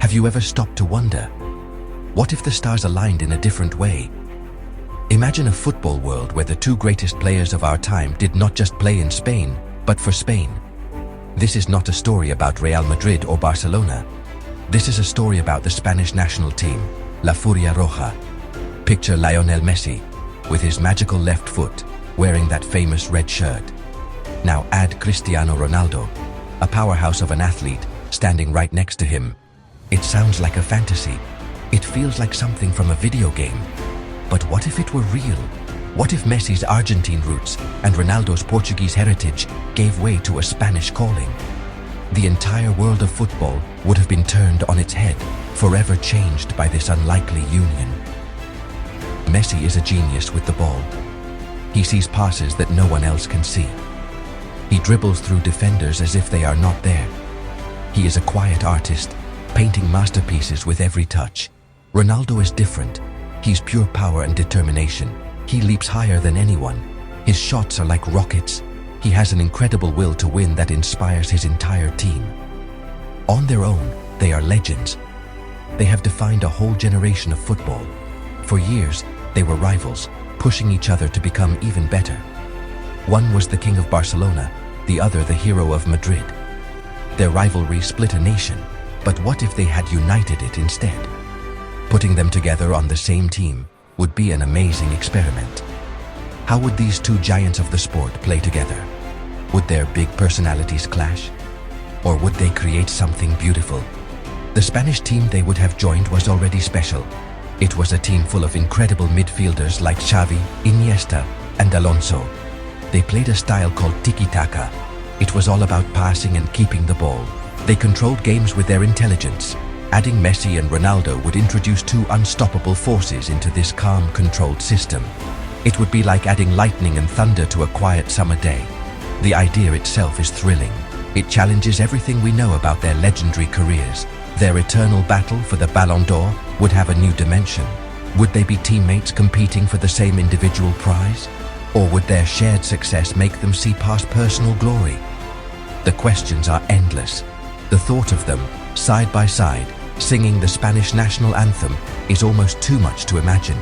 Have you ever stopped to wonder, what if the stars aligned in a different way? Imagine a football world where the two greatest players of our time did not just play in Spain, but for Spain. This is not a story about Real Madrid or Barcelona. This is a story about the Spanish national team, La Furia Roja. Picture Lionel Messi, with his magical left foot, wearing that famous red shirt. Now add Cristiano Ronaldo, a powerhouse of an athlete, standing right next to him. It sounds like a fantasy. It feels like something from a video game. But what if it were real? What if Messi's Argentine roots and Ronaldo's Portuguese heritage gave way to a Spanish calling? The entire world of football would have been turned on its head, forever changed by this unlikely union. Messi is a genius with the ball. He sees passes that no one else can see. He dribbles through defenders as if they are not there. He is a quiet artist, painting masterpieces with every touch. Ronaldo is different. He's pure power and determination. He leaps higher than anyone. His shots are like rockets. He has an incredible will to win that inspires his entire team. On their own, they are legends. They have defined a whole generation of football. For years, they were rivals, pushing each other to become even better. One was the king of Barcelona, the other the hero of Madrid. Their rivalry split a nation, but what if they had united it instead? Putting them together on the same team would be an amazing experiment. How would these two giants of the sport play together? Would their big personalities clash? Or would they create something beautiful? The Spanish team they would have joined was already special. It was a team full of incredible midfielders like Xavi, Iniesta, and Alonso. They played a style called tiki-taka. It was all about passing and keeping the ball. They controlled games with their intelligence. Adding Messi and Ronaldo would introduce two unstoppable forces into this calm, controlled system. It would be like adding lightning and thunder to a quiet summer day. The idea itself is thrilling. It challenges everything we know about their legendary careers. Their eternal battle for the Ballon d'Or would have a new dimension. Would they be teammates competing for the same individual prize? Or would their shared success make them see past personal glory? The questions are endless. The thought of them, side by side, singing the Spanish national anthem, is almost too much to imagine.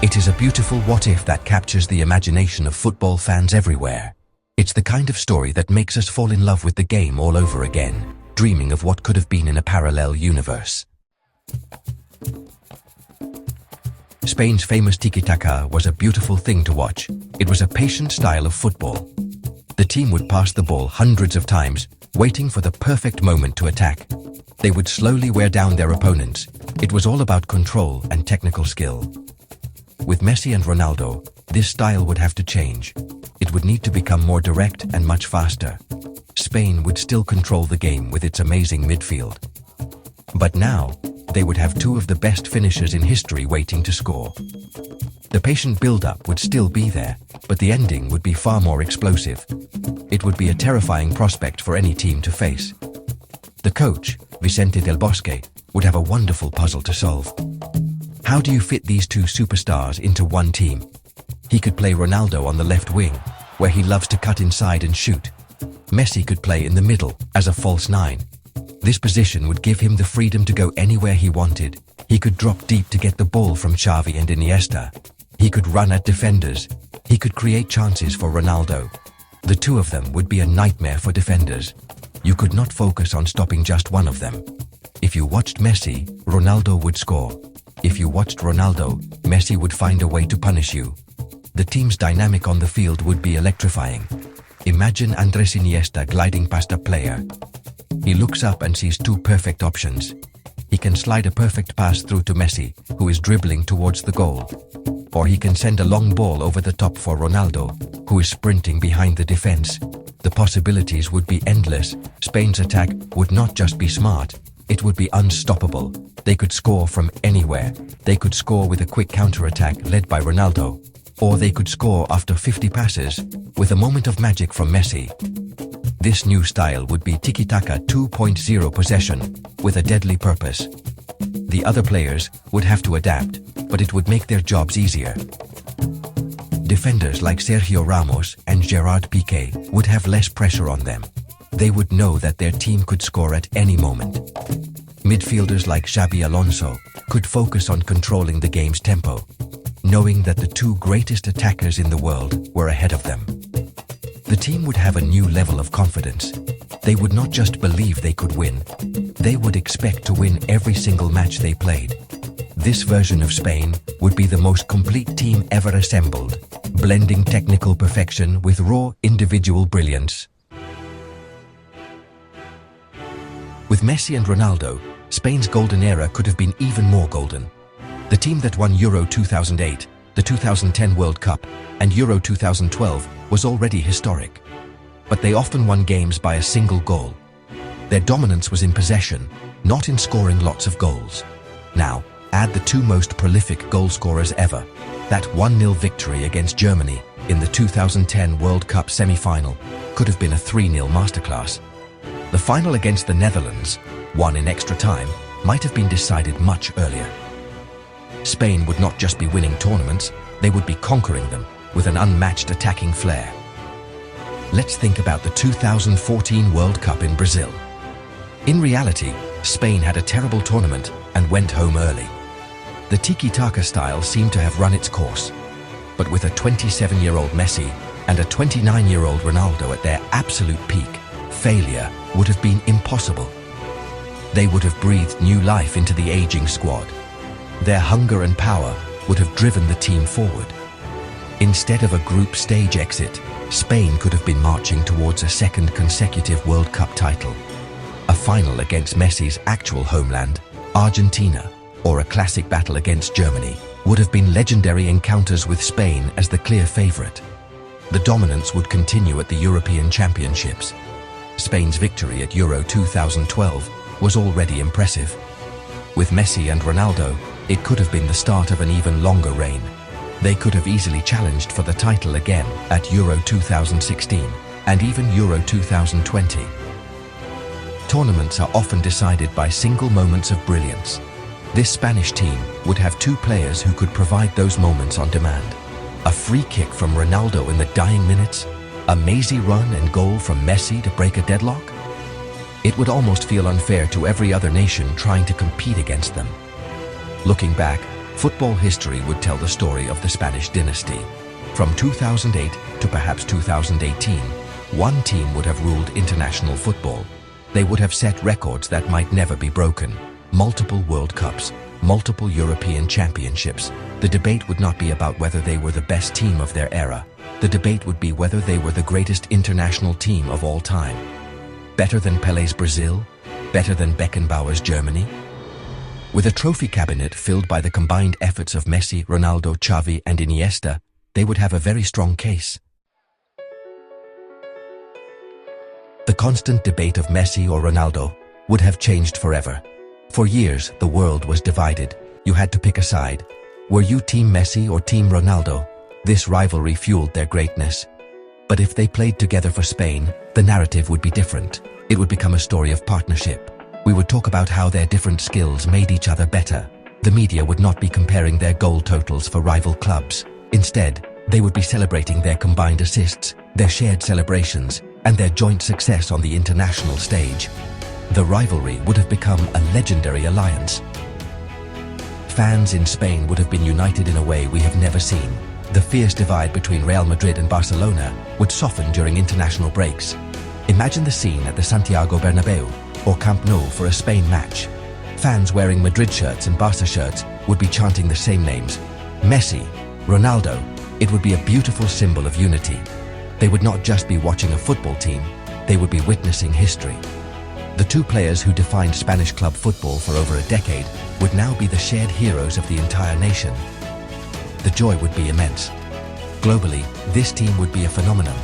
It is a beautiful what-if that captures the imagination of football fans everywhere. It's the kind of story that makes us fall in love with the game all over again, dreaming of what could have been in a parallel universe. Spain's famous tiki-taka was a beautiful thing to watch. It was a patient style of football. The team would pass the ball hundreds of times, waiting for the perfect moment to attack. They would slowly wear down their opponents. It was all about control and technical skill. With Messi and Ronaldo, this style would have to change. It would need to become more direct and much faster. Spain would still control the game with its amazing midfield. But now, they would have two of the best finishers in history waiting to score. The patient build-up would still be there, but the ending would be far more explosive. It would be a terrifying prospect for any team to face. The coach, Vicente del Bosque, would have a wonderful puzzle to solve. How do you fit these two superstars into one team? He could play Ronaldo on the left wing, where he loves to cut inside and shoot. Messi could play in the middle, as a false nine. This position would give him the freedom to go anywhere he wanted. He could drop deep to get the ball from Xavi and Iniesta. He could run at defenders. He could create chances for Ronaldo. The two of them would be a nightmare for defenders. You could not focus on stopping just one of them. If you watched Messi, Ronaldo would score. If you watched Ronaldo, Messi would find a way to punish you. The team's dynamic on the field would be electrifying. Imagine Andrés Iniesta gliding past a player. He looks up and sees two perfect options. He can slide a perfect pass through to Messi, who is dribbling towards the goal. Or he can send a long ball over the top for Ronaldo, who is sprinting behind the defense. The possibilities would be endless. Spain's attack would not just be smart, it would be unstoppable. They could score from anywhere. They could score with a quick counter-attack led by Ronaldo. Or they could score after 50 passes, with a moment of magic from Messi. This new style would be tiki-taka 2.0 possession, with a deadly purpose. The other players would have to adapt, but it would make their jobs easier. Defenders like Sergio Ramos and Gerard Piqué would have less pressure on them. They would know that their team could score at any moment. Midfielders like Xabi Alonso could focus on controlling the game's tempo, knowing that the two greatest attackers in the world were ahead of them. The team would have a new level of confidence. They would not just believe they could win, they would expect to win every single match they played. This version of Spain would be the most complete team ever assembled, blending technical perfection with raw individual brilliance. With Messi and Ronaldo, Spain's golden era could have been even more golden. The team that won Euro 2008, the 2010 World Cup, and Euro 2012 was already historic. But they often won games by a single goal. Their dominance was in possession, not in scoring lots of goals. Now, add the two most prolific goal scorers ever. That 1-0 victory against Germany in the 2010 World Cup semi-final could have been a 3-0 masterclass. The final against the Netherlands, won in extra time, might have been decided much earlier. Spain would not just be winning tournaments, they would be conquering them with an unmatched attacking flair. Let's think about the 2014 World Cup in Brazil. In reality, Spain had a terrible tournament and went home early. The tiki-taka style seemed to have run its course. But with a 27-year-old Messi and a 29-year-old Ronaldo at their absolute peak, failure would have been impossible. They would have breathed new life into the aging squad. Their hunger and power would have driven the team forward. Instead of a group stage exit, Spain could have been marching towards a second consecutive World Cup title. A final against Messi's actual homeland, Argentina, or a classic battle against Germany would have been legendary encounters with Spain as the clear favorite. The dominance would continue at the European Championships. Spain's victory at Euro 2012 was already impressive. With Messi and Ronaldo, it could have been the start of an even longer reign. They could have easily challenged for the title again at Euro 2016 and even Euro 2020. Tournaments are often decided by single moments of brilliance. This Spanish team would have two players who could provide those moments on demand. A free kick from Ronaldo in the dying minutes, a mazy run and goal from Messi to break a deadlock? It would almost feel unfair to every other nation trying to compete against them. Looking back, football history would tell the story of the Spanish dynasty. From 2008 to perhaps 2018, one team would have ruled international football. They would have set records that might never be broken. Multiple World Cups, multiple European Championships. The debate would not be about whether they were the best team of their era. The debate would be whether they were the greatest international team of all time. Better than Pelé's Brazil? Better than Beckenbauer's Germany? With a trophy cabinet filled by the combined efforts of Messi, Ronaldo, Xavi and Iniesta, they would have a very strong case. The constant debate of Messi or Ronaldo would have changed forever. For years, the world was divided. You had to pick a side. Were you Team Messi or Team Ronaldo? This rivalry fueled their greatness. But if they played together for Spain, the narrative would be different. It would become a story of partnership. We would talk about how their different skills made each other better. The media would not be comparing their goal totals for rival clubs. Instead, they would be celebrating their combined assists, their shared celebrations, and their joint success on the international stage. The rivalry would have become a legendary alliance. Fans in Spain would have been united in a way we have never seen. The fierce divide between Real Madrid and Barcelona would soften during international breaks. Imagine the scene at the Santiago Bernabeu or Camp Nou for a Spain match. Fans wearing Madrid shirts and Barca shirts would be chanting the same names. Messi, Ronaldo. It would be a beautiful symbol of unity. They would not just be watching a football team, they would be witnessing history. The two players who defined Spanish club football for over a decade would now be the shared heroes of the entire nation. The joy would be immense. Globally, this team would be a phenomenon.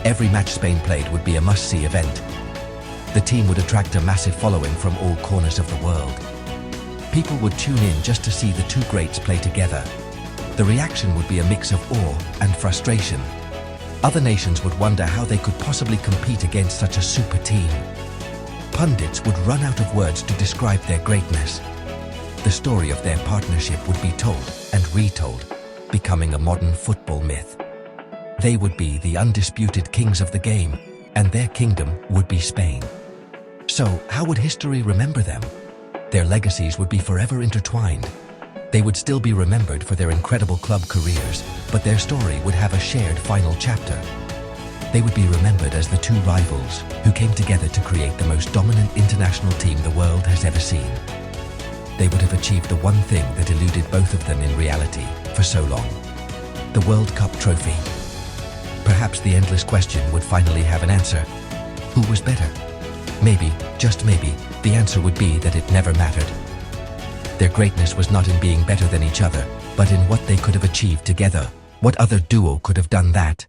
Every match Spain played would be a must-see event. The team would attract a massive following from all corners of the world. People would tune in just to see the two greats play together. The reaction would be a mix of awe and frustration. Other nations would wonder how they could possibly compete against such a super team. Pundits would run out of words to describe their greatness. The story of their partnership would be told and retold, becoming a modern football myth. They would be the undisputed kings of the game, and their kingdom would be Spain. So, how would history remember them? Their legacies would be forever intertwined. They would still be remembered for their incredible club careers, but their story would have a shared final chapter. They would be remembered as the two rivals who came together to create the most dominant international team the world has ever seen. They would have achieved the one thing that eluded both of them in reality for so long: the World Cup trophy. Perhaps the endless question would finally have an answer. Who was better? Maybe, just maybe, the answer would be that it never mattered. Their greatness was not in being better than each other, but in what they could have achieved together. What other duo could have done that?